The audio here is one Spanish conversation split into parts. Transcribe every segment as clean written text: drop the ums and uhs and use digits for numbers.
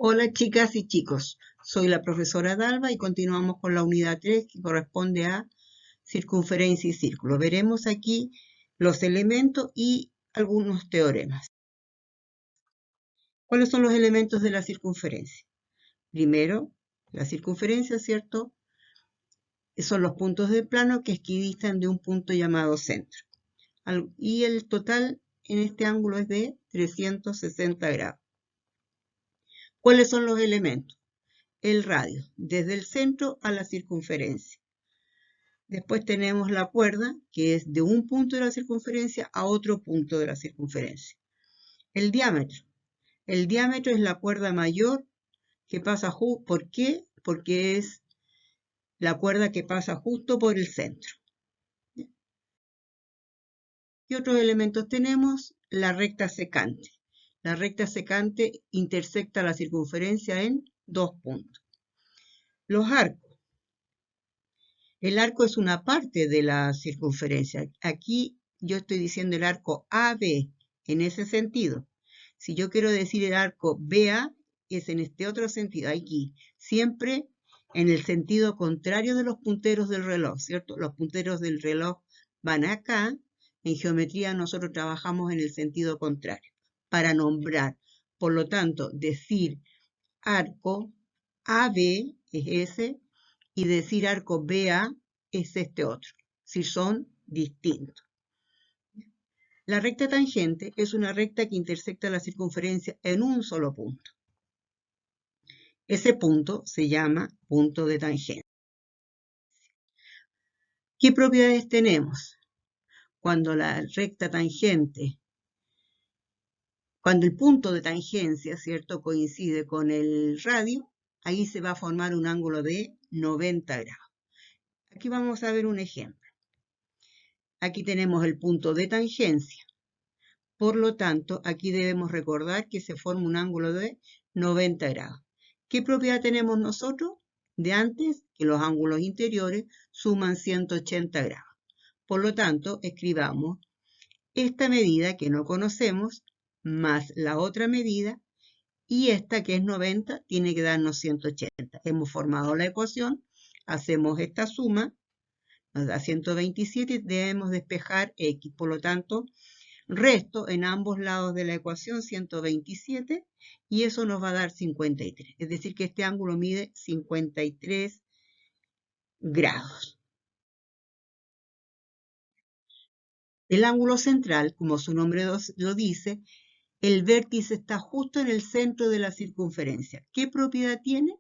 Hola chicas y chicos, soy la profesora Dalva y continuamos con la unidad 3 que corresponde a circunferencia y círculo. Veremos aquí los elementos y algunos teoremas. ¿Cuáles son los elementos de la circunferencia? Primero, la circunferencia, ¿cierto? Son los puntos de plano que equidistan de un punto llamado centro. Y el total en este ángulo es de 360 grados. ¿Cuáles son los elementos? El radio, desde el centro a la circunferencia. Después tenemos la cuerda, que es de un punto de la circunferencia a otro punto de la circunferencia. El diámetro. El diámetro es la cuerda mayor que pasa ¿por qué? Porque es la cuerda que pasa justo por el centro. ¿Qué otros elementos tenemos? La recta secante. La recta secante intersecta la circunferencia en dos puntos. Los arcos. El arco es una parte de la circunferencia. Aquí yo estoy diciendo el arco AB en ese sentido. Si yo quiero decir el arco BA, es en este otro sentido, aquí, siempre en el sentido contrario de los punteros del reloj, ¿cierto? Los punteros del reloj van acá. En geometría nosotros trabajamos en el sentido contrario, para nombrar. Por lo tanto, decir arco AB es ese, y decir arco BA es este otro, si son distintos. La recta tangente es una recta que intersecta la circunferencia en un solo punto. Ese punto se llama punto de tangencia. ¿Qué propiedades tenemos? Cuando la recta tangente, cuando el punto de tangencia, ¿cierto?, coincide con el radio, ahí se va a formar un ángulo de 90 grados. Aquí vamos a ver un ejemplo. Aquí tenemos el punto de tangencia. Por lo tanto, aquí debemos recordar que se forma un ángulo de 90 grados. ¿Qué propiedad tenemos nosotros? De antes, que los ángulos interiores suman 180 grados. Por lo tanto, escribamos esta medida que no conocemos, más la otra medida, y esta que es 90 tiene que darnos 180. Hemos formado la ecuación, hacemos esta suma, nos da 127 y debemos despejar x. Por lo tanto, resto en ambos lados de la ecuación 127 y eso nos va a dar 53. Es decir, que este ángulo mide 53 grados. El ángulo central, como su nombre lo dice, el vértice está justo en el centro de la circunferencia. ¿Qué propiedad tiene?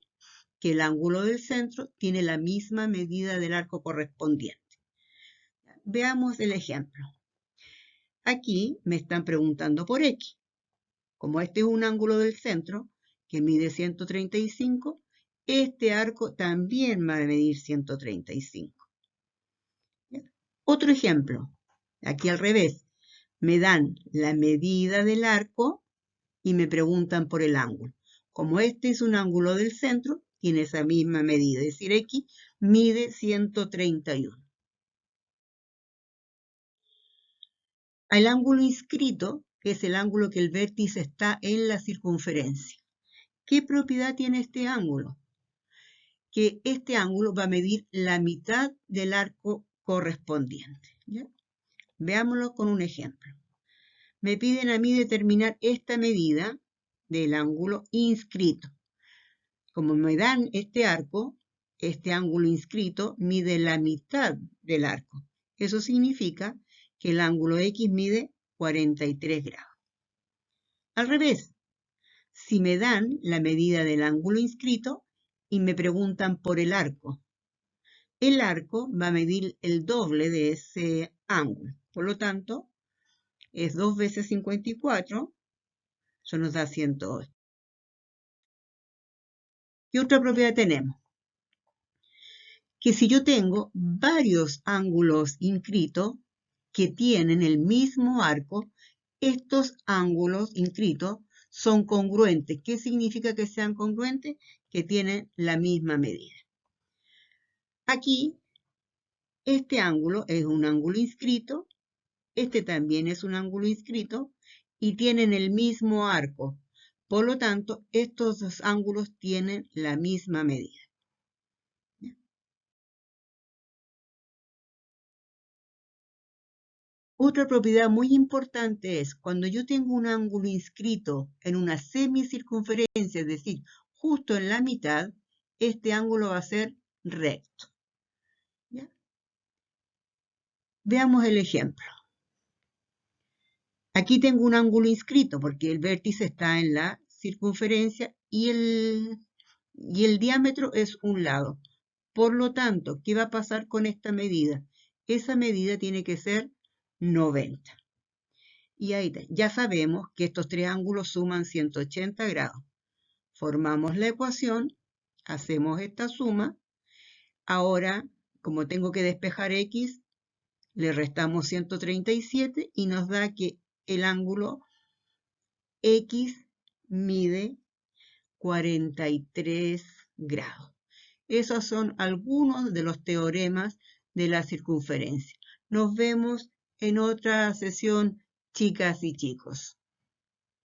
Que el ángulo del centro tiene la misma medida del arco correspondiente. Veamos el ejemplo. Aquí me están preguntando por x. Como este es un ángulo del centro que mide 135, este arco también va a medir 135. Otro ejemplo. Aquí al revés. Me dan la medida del arco y me preguntan por el ángulo. Como este es un ángulo del centro, tiene esa misma medida, es decir, x mide 131. El ángulo inscrito es el ángulo que el vértice está en la circunferencia. ¿Qué propiedad tiene este ángulo? Que este ángulo va a medir la mitad del arco correspondiente. ¿Ya? Veámoslo con un ejemplo. Me piden a mí determinar esta medida del ángulo inscrito. Como me dan este arco, este ángulo inscrito mide la mitad del arco. Eso significa que el ángulo X mide 43 grados. Al revés, si me dan la medida del ángulo inscrito y me preguntan por el arco va a medir el doble de ese ángulo. Por lo tanto, es 2 veces 54, eso nos da 108. ¿Qué otra propiedad tenemos? Que si yo tengo varios ángulos inscritos que tienen el mismo arco, estos ángulos inscritos son congruentes. ¿Qué significa que sean congruentes? Que tienen la misma medida. Aquí, este ángulo es un ángulo inscrito, este también es un ángulo inscrito y tienen el mismo arco. Por lo tanto, estos dos ángulos tienen la misma medida. Otra propiedad muy importante es cuando yo tengo un ángulo inscrito en una semicircunferencia, es decir, justo en la mitad, este ángulo va a ser recto. ¿Ya? Veamos el ejemplo. Aquí tengo un ángulo inscrito porque el vértice está en la circunferencia y el diámetro es un lado. Por lo tanto, ¿qué va a pasar con esta medida? Esa medida tiene que ser 90. Y ahí ya sabemos que estos tres ángulos suman 180 grados. Formamos la ecuación, hacemos esta suma. Ahora, como tengo que despejar x, le restamos 137 y nos da que el ángulo x mide 43 grados. Esos son algunos de los teoremas de la circunferencia. Nos vemos en otra sesión, chicas y chicos.